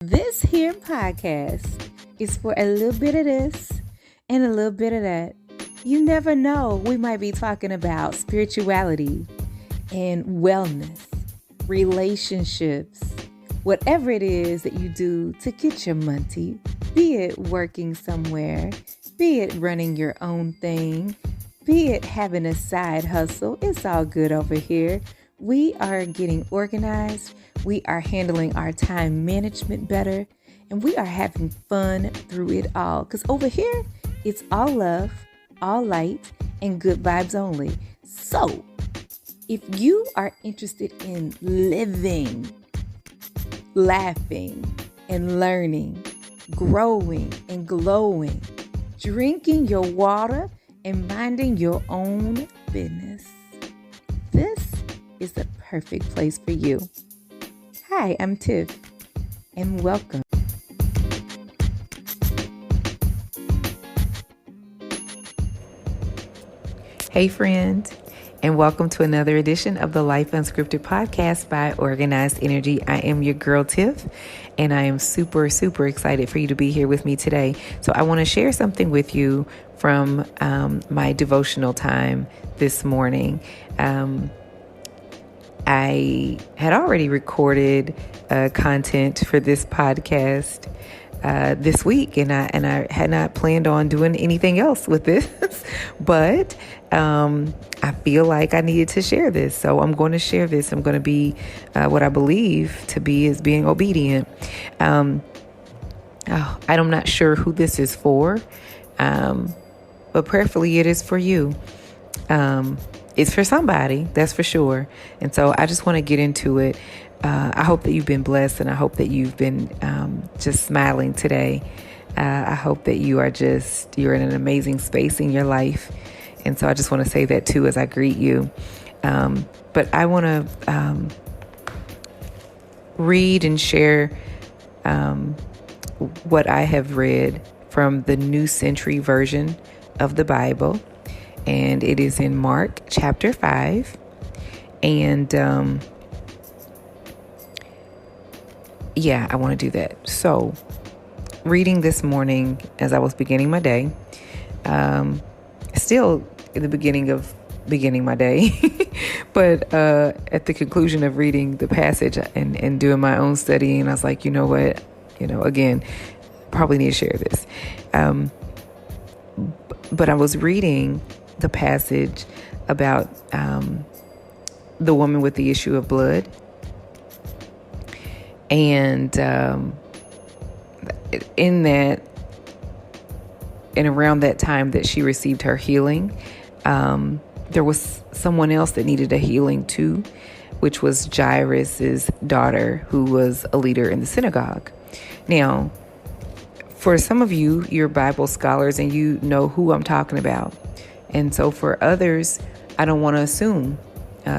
This here podcast is for a little bit of this and a little bit of that. You never know, we might be talking about spirituality and wellness, relationships, whatever it is that you do to get your money, be it working somewhere, be it running your own thing, be it having a side hustle. It's all good over here. We are getting organized. We are handling our time management better, and we are having fun through it all. Because over here, it's all love, all light, and good vibes only. So, if you are interested in living, laughing, and learning, growing and glowing, drinking your water, and minding your own business, this is the perfect place for you. Hi, I'm Tiff, and welcome. Hey, friend, and welcome to another edition of the Life Unscripted podcast by Organized Energy. I am your girl, Tiff, and I am super, super excited for you to be here with me today. So I want to share something with you from my devotional time this morning. I had already recorded content for this podcast this week, and I had not planned on doing anything else with this, but I feel like I needed to share this, so I'm going to share this. I'm going to be what I believe to be is being obedient. I'm not sure who this is for, but prayerfully it is for you. It's for somebody, that's for sure. And so I just want to get into it. I hope that you've been blessed, and I hope that you've been just smiling today. I hope that you're in an amazing space in your life. And so I just want to say that too as I greet you. But I want to read and share what I have read from the New Century Version of the Bible. And it is in Mark chapter 5. And I want to do that. So reading this morning as I was beginning my day, still in the beginning my day, but at the conclusion of reading the passage and doing my own studying, I was like, you know what, again, probably need to share this. But I was reading the passage about the woman with the issue of blood. And in that, and around that time that she received her healing, there was someone else that needed a healing too, which was Jairus's daughter, who was a leader in the synagogue. Now, for some of you, you're Bible scholars and you know who I'm talking about. And so for others, I don't want to assume.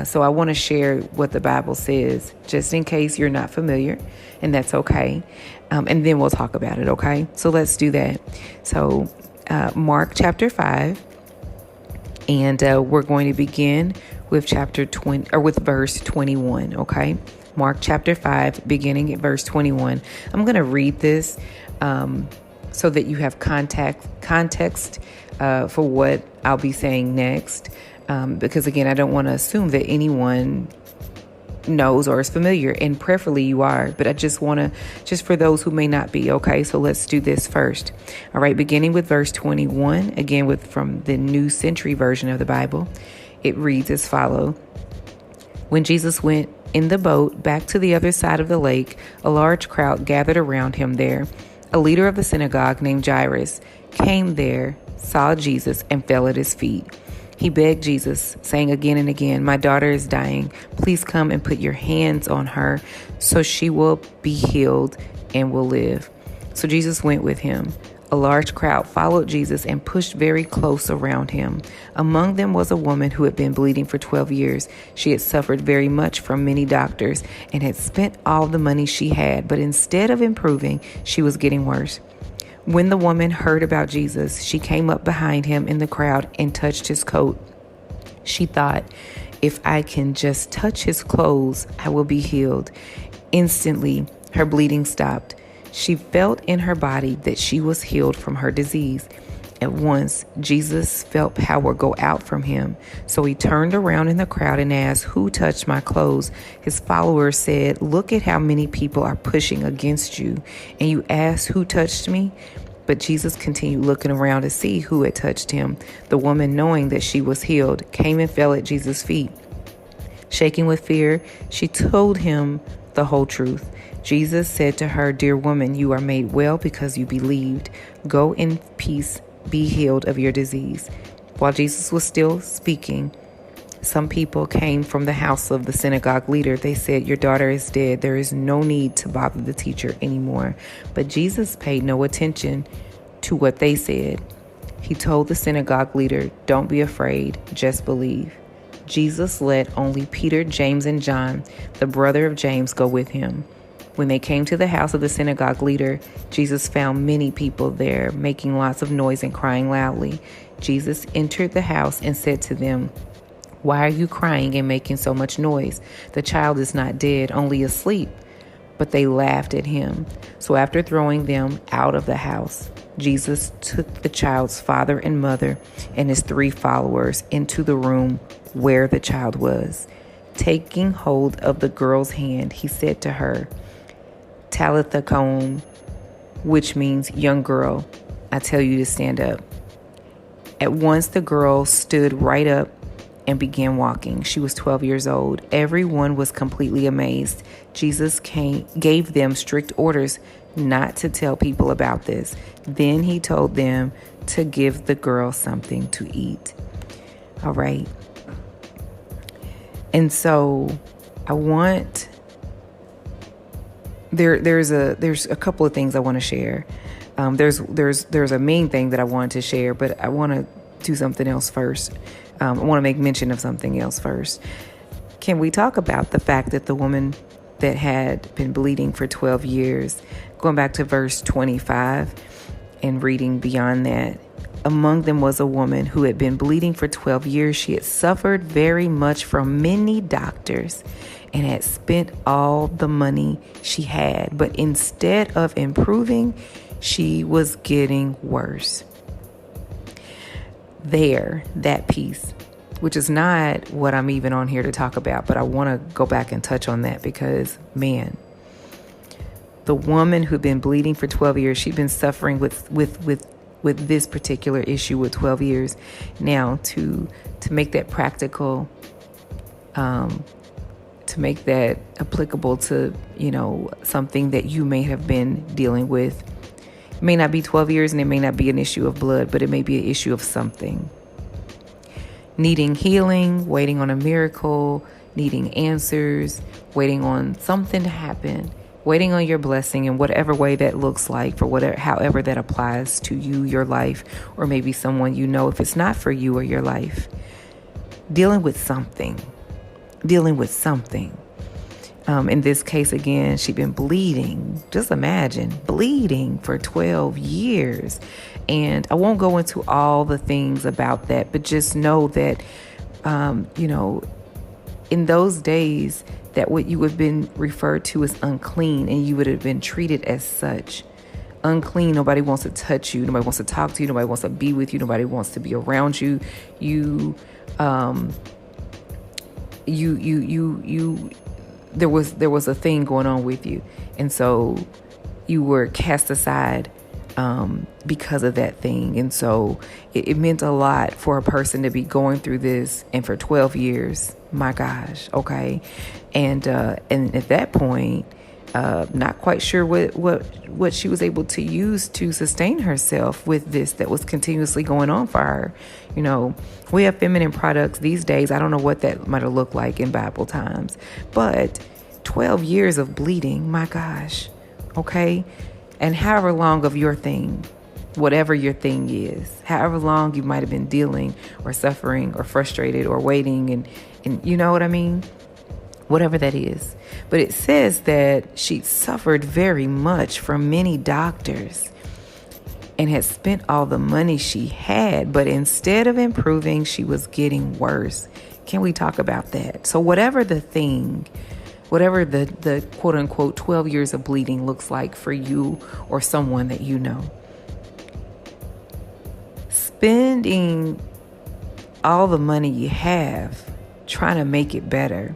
So I want to share what the Bible says, just in case you're not familiar, and that's okay. And then we'll talk about it, okay? So let's do that. So Mark chapter 5, and we're going to begin with chapter 20, or with verse 21, okay? Mark chapter 5, beginning at verse 21. I'm going to read this so that you have context for what I'll be saying next. Because again, I don't want to assume that anyone knows or is familiar, and preferably you are, but I just want to, just for those who may not be, okay? So let's do this first. All right, beginning with verse 21, again from the New Century Version of the Bible, it reads as follows. When Jesus went in the boat back to the other side of the lake, a large crowd gathered around him there. A leader of the synagogue named Jairus came there, saw Jesus, and fell at his feet. He begged Jesus, saying again and again, "My daughter is dying. Please come and put your hands on her so she will be healed and will live." So Jesus went with him. A large crowd followed Jesus and pushed very close around him. Among them was a woman who had been bleeding for 12 years. She had suffered very much from many doctors and had spent all the money she had, but instead of improving, she was getting worse. When the woman heard about Jesus, she came up behind him in the crowd and touched his coat. She thought, "If I can just touch his clothes, I will be healed." Instantly, her bleeding stopped. She felt in her body that she was healed from her disease. At once, Jesus felt power go out from him. So he turned around in the crowd and asked, "Who touched my clothes?" His followers said, "Look at how many people are pushing against you. And you ask, 'Who touched me?'" But Jesus continued looking around to see who had touched him. The woman, knowing that she was healed, came and fell at Jesus' feet. Shaking with fear, she told him the whole truth. Jesus said to her, "Dear woman, you are made well because you believed. Go in peace. Be healed of your disease." While Jesus was still speaking, some people came from the house of the synagogue leader. They said, "Your daughter is dead. There is no need to bother the teacher anymore." But Jesus paid no attention to what they said. He told the synagogue leader, "Don't be afraid, just believe." Jesus let only Peter, James, and John, the brother of James, go with him. When they came to the house of the synagogue leader, Jesus found many people there, making lots of noise and crying loudly. Jesus entered the house and said to them, "Why are you crying and making so much noise? The child is not dead, only asleep." But they laughed at him. So after throwing them out of the house, Jesus took the child's father and mother and his 3 followers into the room where the child was. Taking hold of the girl's hand, he said to her, "Talitha koum," which means, "Young girl, I tell you to stand up." At once the girl stood right up and began walking. She was 12 years old. Everyone was completely amazed. Jesus gave them strict orders not to tell people about this. Then he told them to give the girl something to eat. All right. And so I want there's a couple of things I want to share. There's a main thing that I wanted to share, but I want to do something else first. I want to make mention of something else first. Can we talk about the fact that the woman that had been bleeding for 12 years, going back to verse 25 and reading beyond that, among them was a woman who had been bleeding for 12 years. She had suffered very much from many doctors and had spent all the money she had. But instead of improving, she was getting worse. That piece, which is not what I'm even on here to talk about, but I want to go back and touch on that because, man, the woman who'd been bleeding for 12 years, she'd been suffering with this particular issue with 12 years. Now, to make that practical, to make that applicable to, something that you may have been dealing with. It may not be 12 years and it may not be an issue of blood, but it may be an issue of something. Needing healing, waiting on a miracle, needing answers, waiting on something to happen, waiting on your blessing in whatever way that looks like, for however that applies to you, your life, or maybe someone if it's not for you or your life. Dealing with something. In this case, again, she'd been bleeding. Just imagine, bleeding for 12 years. And I won't go into all the things about that, but just know that, in those days, that what you would have been referred to as unclean, and you would have been treated as such. Unclean, nobody wants to touch you. Nobody wants to talk to you. Nobody wants to be with you. Nobody wants to be around you. There was a thing going on with you, and so you were cast aside because of that thing. And so it meant a lot for a person to be going through this, and for 12 years, my gosh, okay. And at that point, not quite sure what she was able to use to sustain herself with this that was continuously going on for her. We have feminine products these days. I don't know what that might have looked like in Bible times, but 12 years of bleeding, my gosh, okay? And however long of your thing, whatever your thing is, however long you might have been dealing or suffering or frustrated or waiting, and you know what I mean? Whatever that is. But it says that she suffered very much from many doctors and had spent all the money she had, but instead of improving, she was getting worse. Can we talk about that? So whatever the thing, Whatever the quote unquote 12 years of bleeding looks like for you or someone that you know. Spending all the money you have trying to make it better.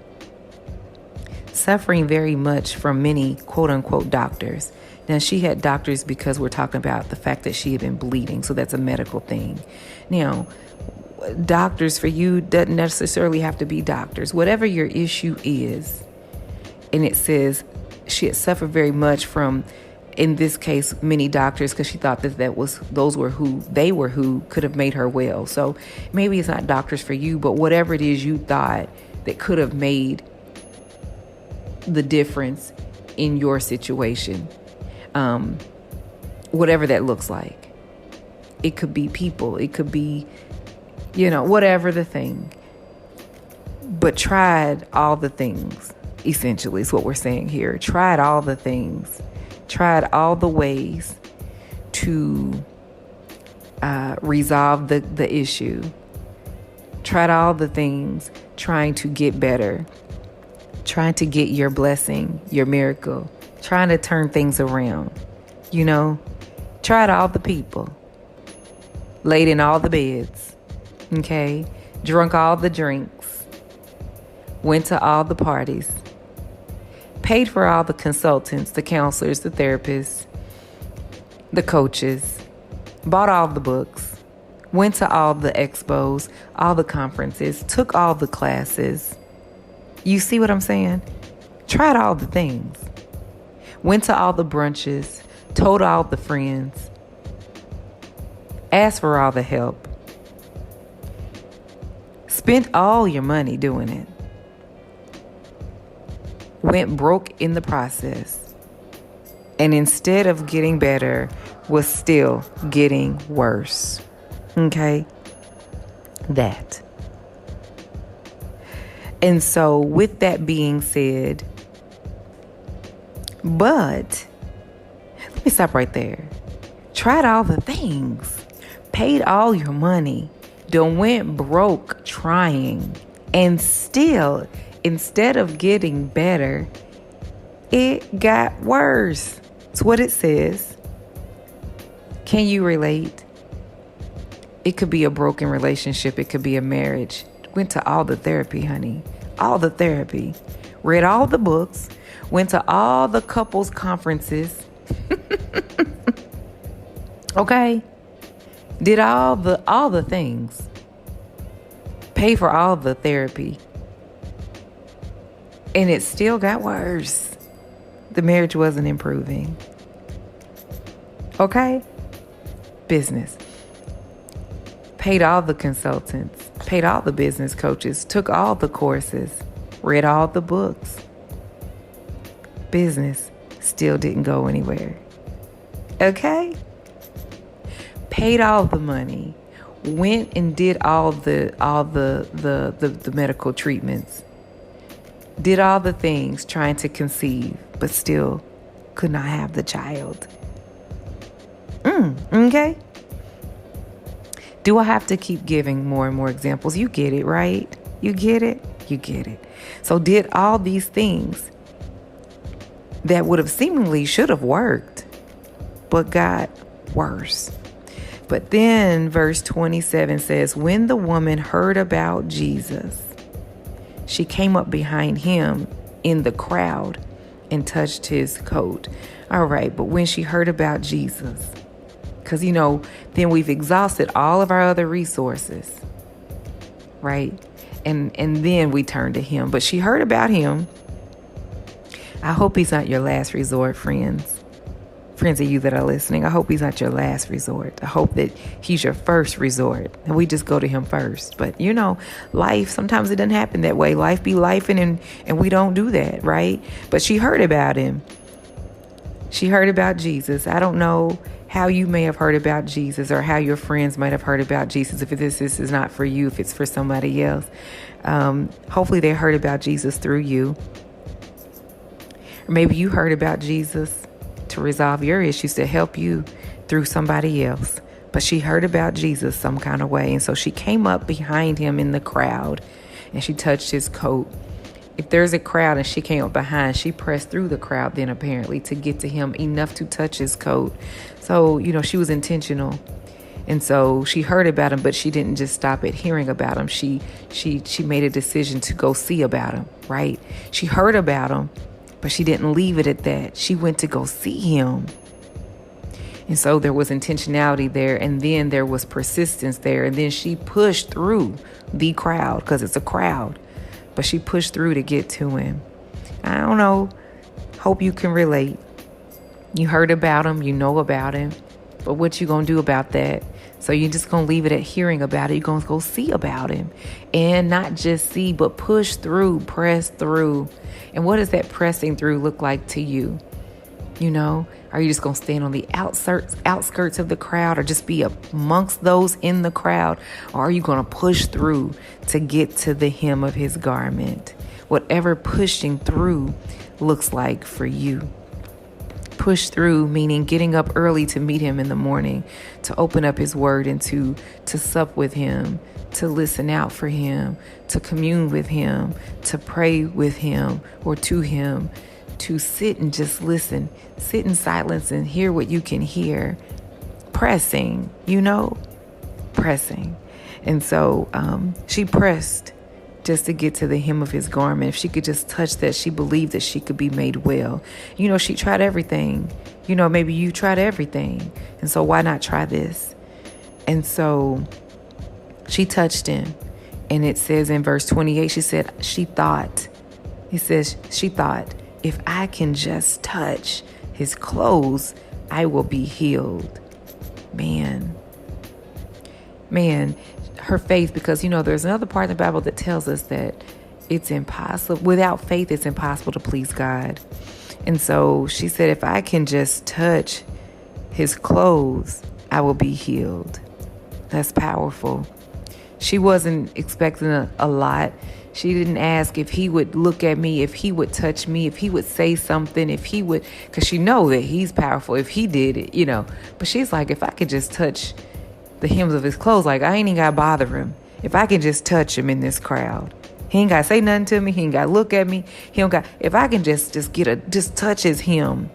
Suffering very much from many quote unquote doctors. Now, she had doctors because we're talking about the fact that she had been bleeding. So that's a medical thing. Now, doctors for you doesn't necessarily have to be doctors. Whatever your issue is, and it says she had suffered very much from, in this case, many doctors, because she thought that those were who could have made her well. So maybe it's not doctors for you, but whatever it is you thought that could have made the difference in your situation, whatever that looks like. It could be people, it could be, whatever the thing. But tried all the things, essentially, is what we're saying here. Tried all the things. Tried all the ways to resolve the issue. Tried all the things trying to get better. Trying to get your blessing, your miracle. Trying to turn things around. Tried all the people. Laid in all the beds. Okay? Drunk all the drinks. Went to all the parties. Paid for all the consultants, the counselors, the therapists, the coaches. Bought all the books. Went to all the expos, all the conferences. Took all the classes. You see what I'm saying? Tried all the things. Went to all the brunches. Told all the friends. Asked for all the help. Spent all your money doing it. Went broke in the process. And instead of getting better, was still getting worse. Okay? That. And so with that being said, but let me stop right there. Tried all the things. Paid all your money. Done went broke trying. And still, instead of getting better, it got worse. It's what it says. Can you relate? It could be a broken relationship. It could be a marriage. Went to all the therapy, honey. All the therapy. Read all the books. Went to all the couples conferences. Okay? Did all the things. Pay for all the therapy. And it still got worse. The marriage wasn't improving. Okay? Business. Paid all the consultants. Paid all the business coaches. Took all the courses. Read all the books. Business still didn't go anywhere. Okay? Paid all the money. Went and did all the medical treatments. Did all the things trying to conceive, but still could not have the child. Okay? Do I have to keep giving more and more examples? You get it, right? You get it? You get it. So did all these things that would have seemingly should have worked, but got worse. But then verse 27 says, when the woman heard about Jesus, she came up behind him in the crowd and touched his coat. All right, but when she heard about Jesus, because, then we've exhausted all of our other resources, right? And then we turn to him. But she heard about him. I hope he's not your last resort, friends. Friends of you that are listening, I hope he's not your last resort. I hope that he's your first resort and we just go to him first. But life, sometimes it doesn't happen that way. Life be lifing and we don't do that, right? But she heard about him. She heard about Jesus. I don't know how you may have heard about Jesus or how your friends might have heard about Jesus. If this is not for you, if it's for somebody else, hopefully they heard about Jesus through you. Or maybe you heard about Jesus to resolve your issues, to help you through somebody else. But she heard about Jesus some kind of way. And so she came up behind him in the crowd and she touched his coat. if there's a crowd and she came up behind, she pressed through the crowd then apparently to get to him enough to touch his coat. So, she was intentional. And so she heard about him, but she didn't just stop at hearing about him. She made a decision to go see about him, right? She heard about him, but she didn't leave it at that. She went to go see him. And so there was intentionality there, and then there was persistence there, and then she pushed through the crowd, because it's a crowd, but she pushed through to get to him. I don't know. Hope you can relate. You heard about him, you know about him, but what you gonna do about that? So you're just gonna leave it at hearing about it. You're gonna go see about him, and not just see, but push through, press through. And what does that pressing through look like to you? Are you just going to stand on the outskirts of the crowd, or just be amongst those in the crowd? Or are you going to push through to get to the hem of his garment? Whatever pushing through looks like for you. Push through, meaning getting up early to meet him in the morning, to open up his word and to sup with him, to listen out for him, to commune with him, to pray with him or to him, to sit and just listen, sit in silence and hear what you can hear. Pressing, pressing. And so she pressed just to get to the hem of his garment. If she could just touch that, she believed that she could be made well. She tried everything. Maybe you tried everything. And so why not try this? And so she touched him. And it says in verse 28, she thought, if I can just touch his clothes, I will be healed. Man, her faith, because, there's another part in the Bible that tells us that it's impossible. Without faith, it's impossible to please God. And so she said, if I can just touch his clothes, I will be healed. That's powerful. She wasn't expecting a lot. She didn't ask if he would look at me, if he would touch me, if he would say something, if he would, because she know that he's powerful if he did it, But she's like, if I could just touch the hems of his clothes, like I ain't even got to bother him. If I can just touch him in this crowd, he ain't got to say nothing to me. He ain't got to look at me. If I can just touch his hem,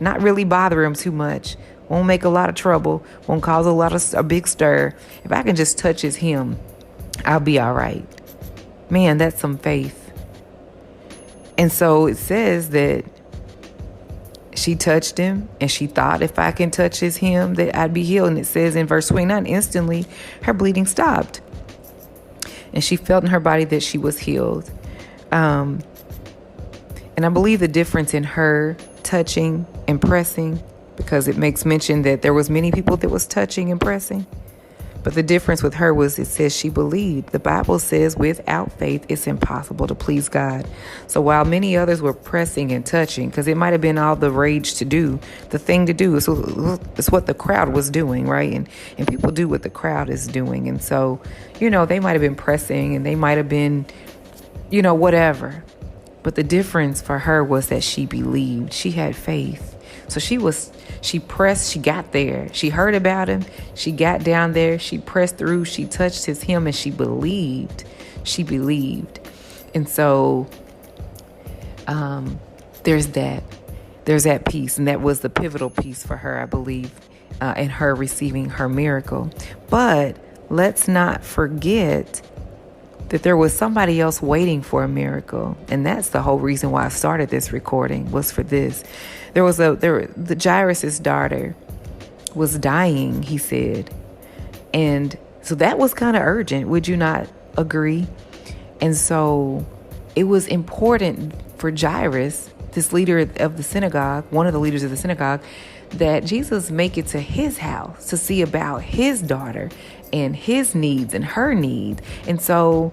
not really bother him too much, won't make a lot of trouble, won't cause a big stir. If I can just touch his hem, I'll be all right. Man, that's some faith. And so it says that she touched him and she thought, if I can touch his hem, that I'd be healed. And it says in verse 29, instantly her bleeding stopped. And she felt in her body that she was healed. And I believe the difference in her touching and pressing, because it makes mention that there was many people that was touching and pressing. But the difference with her was, it says she believed. The Bible says without faith, it's impossible to please God. So while many others were pressing and touching, because it might have been all the rage to do, the thing to do is what the crowd was doing, right? And people do what the crowd is doing. And so, they might have been pressing and they might have been, whatever. But the difference for her was that she believed. She had faith. So she pressed, she got there. She heard about him. She got down there. She pressed through. She touched his hem and she believed. She believed. And so there's that piece. And that was the pivotal piece for her, I believe, in her receiving her miracle. But let's not forget that there was somebody else waiting for a miracle. And that's the whole reason why I started this recording, was for this. The Jairus' daughter was dying, he said. And so that was kind of urgent. Would you not agree? And so it was important for Jairus, this leader of the synagogue, one of the leaders of the synagogue, that Jesus make it to his house to see about his daughter and his needs and her need. And so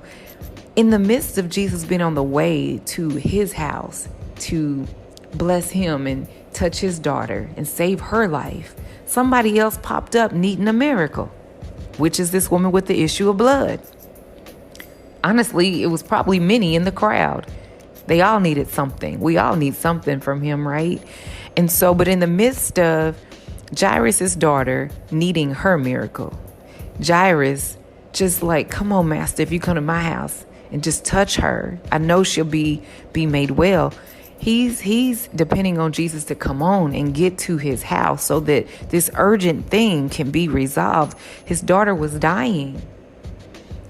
in the midst of Jesus being on the way to his house to bless him and touch his daughter and save her life, somebody else popped up needing a miracle, which is this woman with the issue of blood. Honestly, it was probably many in the crowd. They all needed something. We all need something from him, right? And so, but in the midst of Jairus' daughter needing her miracle, Jairus just like, come on, master, if you come to my house and just touch her. I know she'll be made well. He's depending on Jesus to come on and get to his house so that this urgent thing can be resolved. His daughter was dying.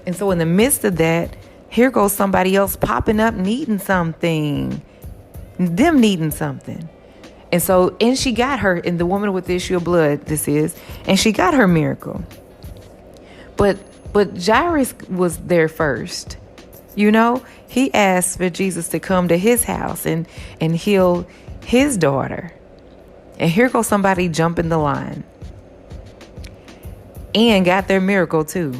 And so in the midst of that, here goes somebody else popping up needing something. Them needing something. And she got her, and the woman with the issue of blood, and she got her miracle. But Jairus was there first. He asked for Jesus to come to his house and heal his daughter. And here goes somebody jumping the line and got their miracle too.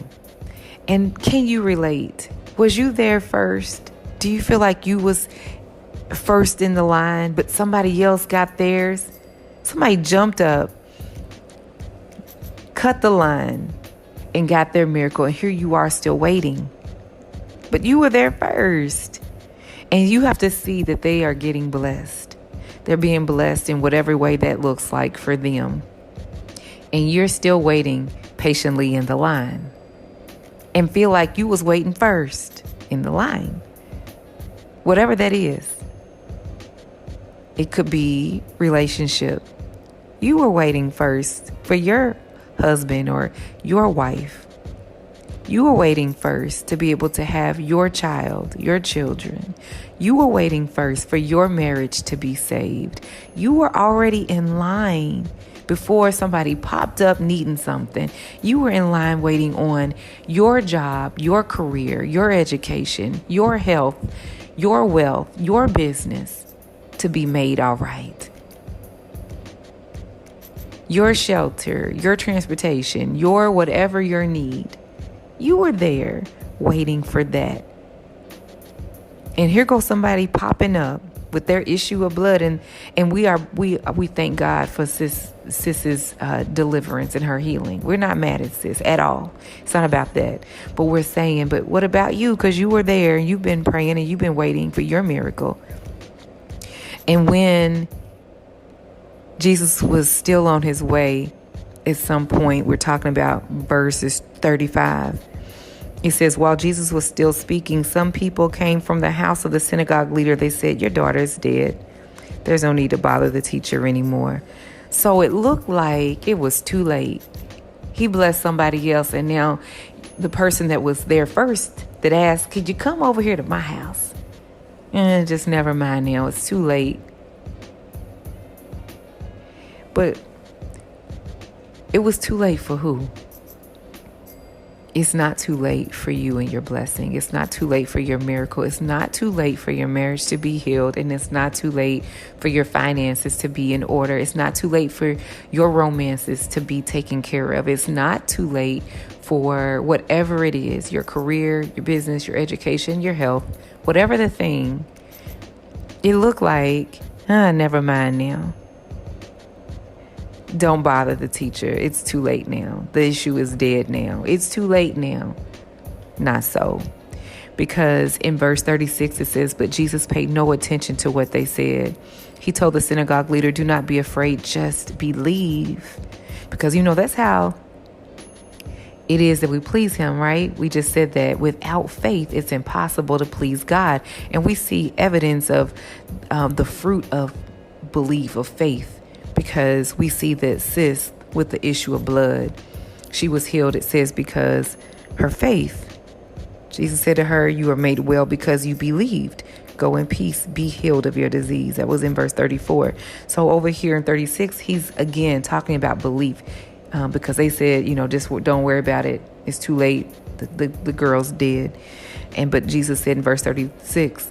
And can you relate? Was you there first? Do you feel like you was first in the line, but somebody else got theirs? Somebody jumped up, cut the line, and got their miracle. And here you are still waiting. But you were there first. And you have to see that they are getting blessed. They're being blessed in whatever way that looks like for them. And you're still waiting patiently in the line. And feel like you was waiting first in the line. Whatever that is. It could be relationship. You were waiting first for your husband or your wife. You were waiting first to be able to have your child, your children. You were waiting first for your marriage to be saved. You were already in line before somebody popped up needing something. You were in line waiting on your job, your career, your education, your health, your wealth, your business to be made all right. Your shelter, your transportation, your whatever your need. You were there waiting for that. And here goes somebody popping up with their issue of blood, and we thank God for Sis's deliverance and her healing. We're not mad at Sis at all. It's not about that. But we're saying, but what about you? Because you were there and you've been praying and you've been waiting for your miracle. And when Jesus was still on his way, at some point, we're talking about verses 35. It says, while Jesus was still speaking, some people came from the house of the synagogue leader. They said, your daughter is dead. There's no need to bother the teacher anymore. So it looked like it was too late. He blessed somebody else. And now the person that was there first that asked, could you come over here to my house? Just never mind now. It's too late. But it was too late for who? It's not too late for you and your blessing. It's not too late for your miracle. It's not too late for your marriage to be healed. And it's not too late for your finances to be in order. It's not too late for your romances to be taken care of. It's not too late for whatever it is, your career, your business, your education, your health, whatever the thing. It looked like, never mind now. Don't bother the teacher. It's too late now. The issue is dead now. It's too late now. Not so. Because in verse 36 it says, but Jesus paid no attention to what they said. He told the synagogue leader, do not be afraid, just believe. Because that's how it is that we please him, right? We just said that without faith, it's impossible to please God. And we see evidence of the fruit of belief, of faith. Because we see that Sis with the issue of blood, she was healed, it says, because her faith. Jesus said to her, you are made well because you believed. Go in peace, be healed of your disease. That was in verse 34. So over here in 36, he's again talking about belief because they said, just don't worry about it. It's too late. The girl's dead. But Jesus said in verse 36,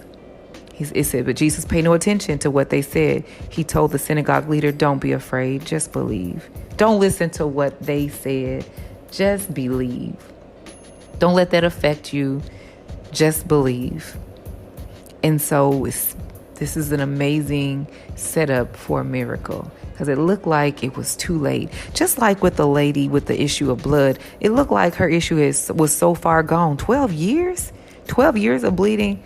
it said, but Jesus paid no attention to what they said. He told the synagogue leader, don't be afraid, just believe. Don't listen to what they said, just believe. Don't let that affect you, just believe. And so this is an amazing setup for a miracle because it looked like it was too late. Just like with the lady with the issue of blood, it looked like her issue was so far gone. 12 years? 12 years of bleeding.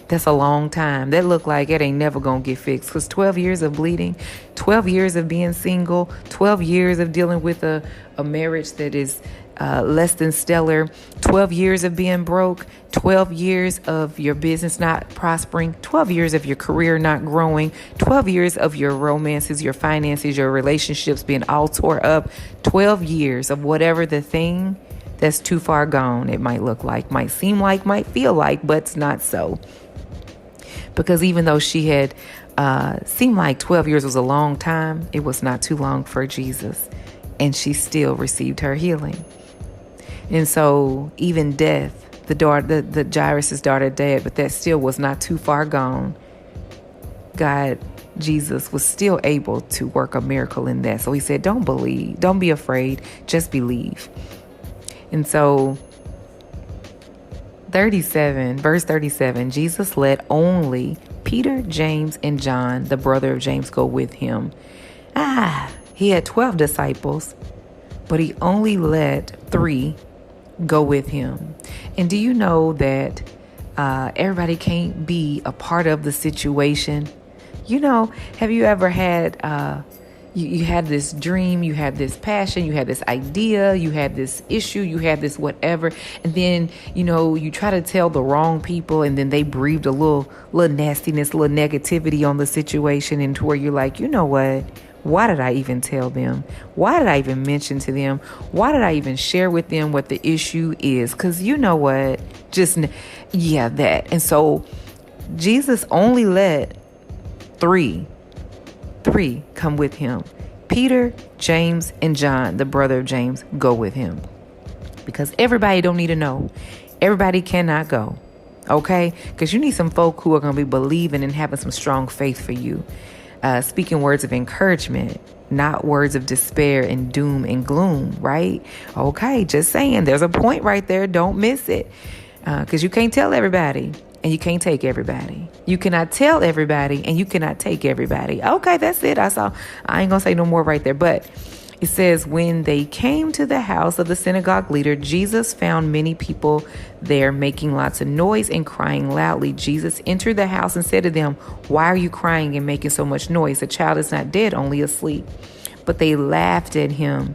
That's a long time. That look like it ain't never going to get fixed. Because 12 years of bleeding, 12 years of being single, 12 years of dealing with a marriage that is less than stellar, 12 years of being broke, 12 years of your business not prospering, 12 years of your career not growing, 12 years of your romances, your finances, your relationships being all tore up, 12 years of whatever the thing that's too far gone it might look like, might seem like, might feel like, but it's not so. Because even though she had seemed like 12 years was a long time, it was not too long for Jesus. And she still received her healing. And so even death, the Jairus' daughter dead, but that still was not too far gone. Jesus was still able to work a miracle in that. So he said, don't be afraid, just believe. And so verse 37, Jesus let only Peter, James, and John, the brother of James, go with him. He had 12 disciples, but he only let 3 go with him. And do you know that everybody can't be a part of the situation? You know, have you ever had, you had this dream, you had this passion, you had this idea, you had this issue, you had this whatever, and then, you try to tell the wrong people, and then they breathed a little nastiness, little negativity on the situation, and to where you're like, you know what? Why did I even tell them? Why did I even mention to them? Why did I even share with them what the issue is? Because you know what? That. And so Jesus only let 3 come with him. Peter, James, and John, the brother of James, go with him. Because everybody don't need to know. Everybody cannot go. Okay? Because you need some folk who are going to be believing and having some strong faith for you. Speaking words of encouragement, not words of despair and doom and gloom, right? Okay, just saying, there's a point right there. Don't miss it. Because you can't tell everybody and you can't take everybody. You cannot tell everybody and you cannot take everybody. Okay, that's it. I ain't going to say no more right there. But it says, when they came to the house of the synagogue leader, Jesus found many people there making lots of noise and crying loudly. Jesus entered the house and said to them, "Why are you crying and making so much noise? The child is not dead, only asleep." But they laughed at him.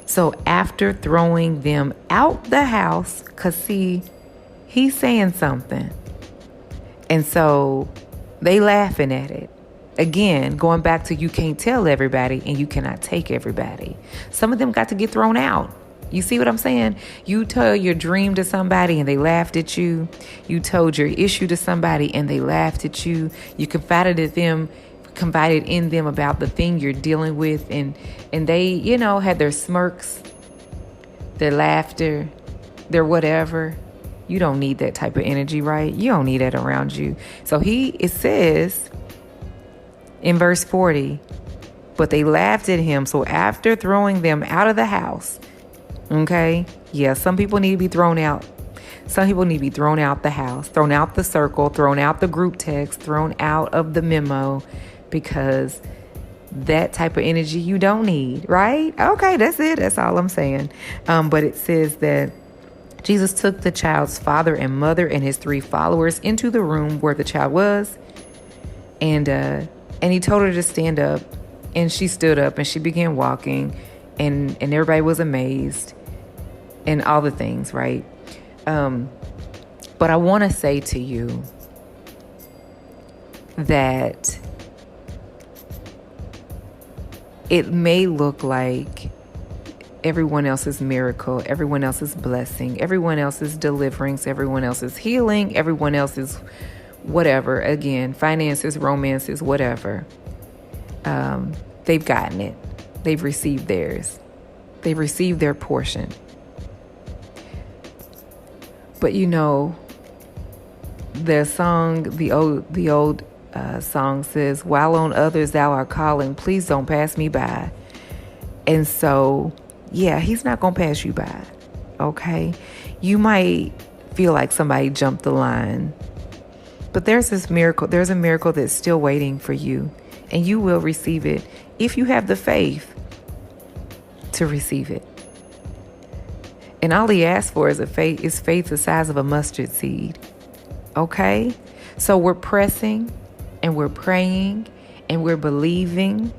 So after throwing them out the house, because see, he's saying something. And so they laughing at it. Again, going back to you can't tell everybody and you cannot take everybody. Some of them got to get thrown out. You see what I'm saying? You told your dream to somebody and they laughed at you. You told your issue to somebody and they laughed at you. You confided in them about the thing you're dealing with, and they, had their smirks, their laughter, their whatever. You don't need that type of energy, right? You don't need that around you. So it says in verse 40, but they laughed at him. So after throwing them out of the house, okay, yeah, some people need to be thrown out. Some people need to be thrown out the house, thrown out the circle, thrown out the group text, thrown out of the memo, because that type of energy you don't need, right? Okay, that's it. That's all I'm saying. But it says that Jesus took the child's father and mother and his 3 followers into the room where the child was, and he told her to stand up, and she stood up and she began walking, and everybody was amazed and all the things, right? But I want to say to you that it may look like everyone else's miracle, everyone else's blessing, everyone else's deliverance, everyone else's healing, everyone else's whatever, again, finances, romances, whatever. They've gotten it. They've received theirs. They've received their portion. But the song, the old song says, "While on others thou art calling, please don't pass me by." And so, yeah, he's not going to pass you by. Okay. You might feel like somebody jumped the line, but there's a miracle that's still waiting for you, and you will receive it if you have the faith to receive it. And all he asks for is faith the size of a mustard seed. Okay? So we're pressing and we're praying and we're believing.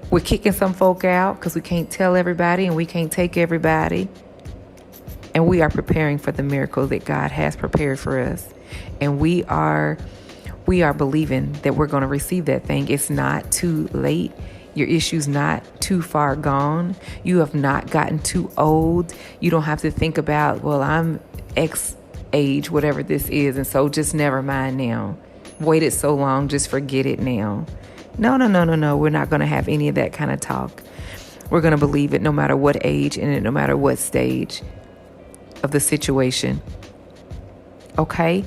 We're kicking some folk out because we can't tell everybody and we can't take everybody. And we are preparing for the miracle that God has prepared for us. And we are believing that we're going to receive that thing. It's not too late. Your issue's not too far gone. You have not gotten too old. You don't have to think about, well, I'm X age, whatever this is, and so just never mind now. Waited so long, just forget it now. No. We're not going to have any of that kind of talk. We're going to believe it no matter what age and no matter what stage of the situation. Okay?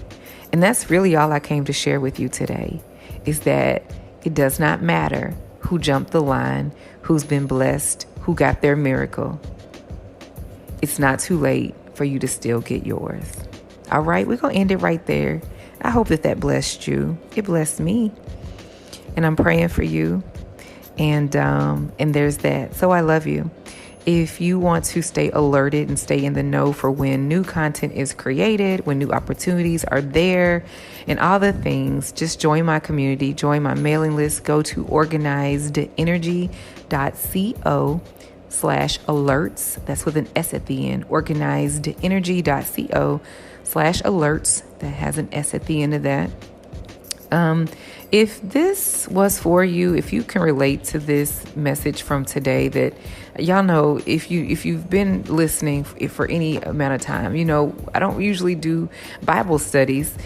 And that's really all I came to share with you today, is that it does not matter who jumped the line, who's been blessed, who got their miracle. It's not too late for you to still get yours. All right, we're going to end it right there. I hope that blessed you. It blessed me. And I'm praying for you. And there's that. So I love you. If you want to stay alerted and stay in the know for when new content is created, when new opportunities are there, and all the things, just join my community, join my mailing list. Go to organizedenergy.co/alerts. That's with an S at the end. organizedenergy.co/alerts. That has an S at the end of that. If this was for you, if you can relate to this message from today, that y'all know, if you've been listening for any amount of time, you know, I don't usually do Bible studies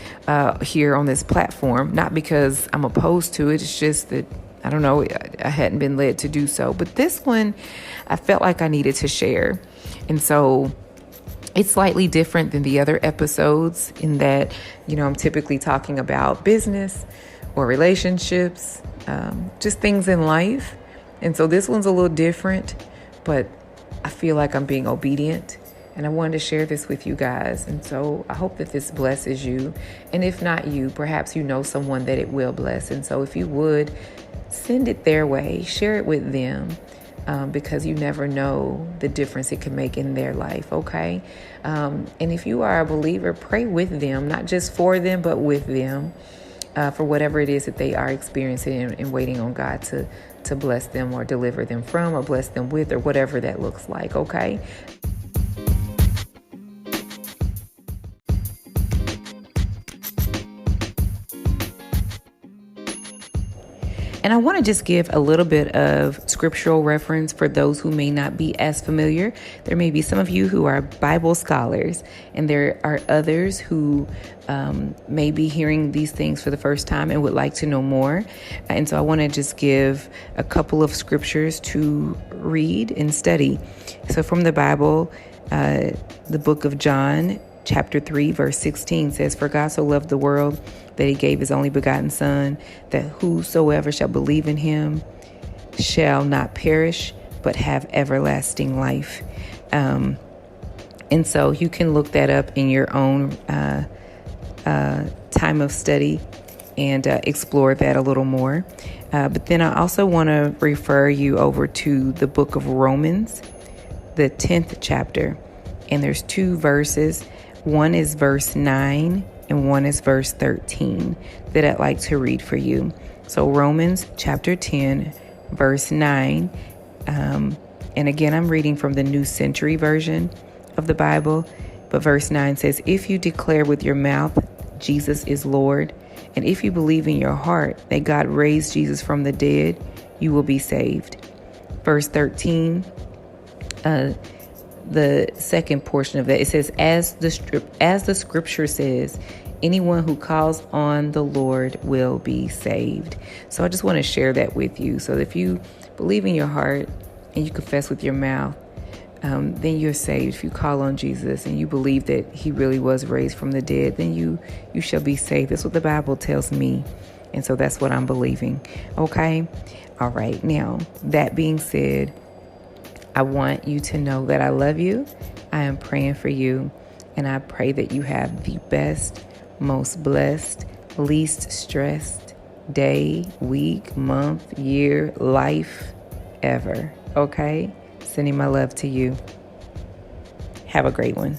here on this platform, not because I'm opposed to it. It's just that, I don't know, I hadn't been led to do so. But this one, I felt like I needed to share. And so it's slightly different than the other episodes in that, you know, I'm typically talking about business or relationships, just things in life. And so this one's a little different, but I feel like I'm being obedient, and I wanted to share this with you guys. And so I hope that this blesses you. And if not you, perhaps you know someone that it will bless. And so if you would, send it their way, share it with them. Because you never know the difference it can make in their life, okay? And if you are a believer, pray with them, not just for them, but with them, for whatever it is that they are experiencing and waiting on God to bless them or deliver them from or bless them with, or whatever that looks like, okay? And I want to just give a little bit of scriptural reference for those who may not be as familiar. There may be some of you who are Bible scholars, and there are others who may be hearing these things for the first time and would like to know more. And so I want to just give a couple of scriptures to read and study. So from the Bible, the book of John, chapter 3, verse 16 says, "For God so loved the world that he gave his only begotten Son, that whosoever shall believe in him shall not perish, but have everlasting life." And so you can look that up in your own time of study and explore that a little more. But then I also want to refer you over to the book of Romans, the 10th chapter. And there's two verses. One is verse 9 and one is verse 13 that I'd like to read for you. So Romans chapter 10, verse 9. And again, I'm reading from the New Century Version of the Bible. But verse 9 says, "If you declare with your mouth Jesus is Lord, and if you believe in your heart that God raised Jesus from the dead, you will be saved." Verse 13, the second portion of that, it says, as the scripture says, anyone who calls on the Lord will be saved. So I just want to share that with you. So if you believe in your heart and you confess with your mouth, then you're saved. If you call on Jesus and you believe that he really was raised from the dead, then you shall be saved. That's what the Bible tells me. And so that's what I'm believing. Okay. All right. Now, that being said, I want you to know that I love you. I am praying for you. And I pray that you have the best, most blessed, least stressed day, week, month, year, life ever. Okay? Sending my love to you. Have a great one.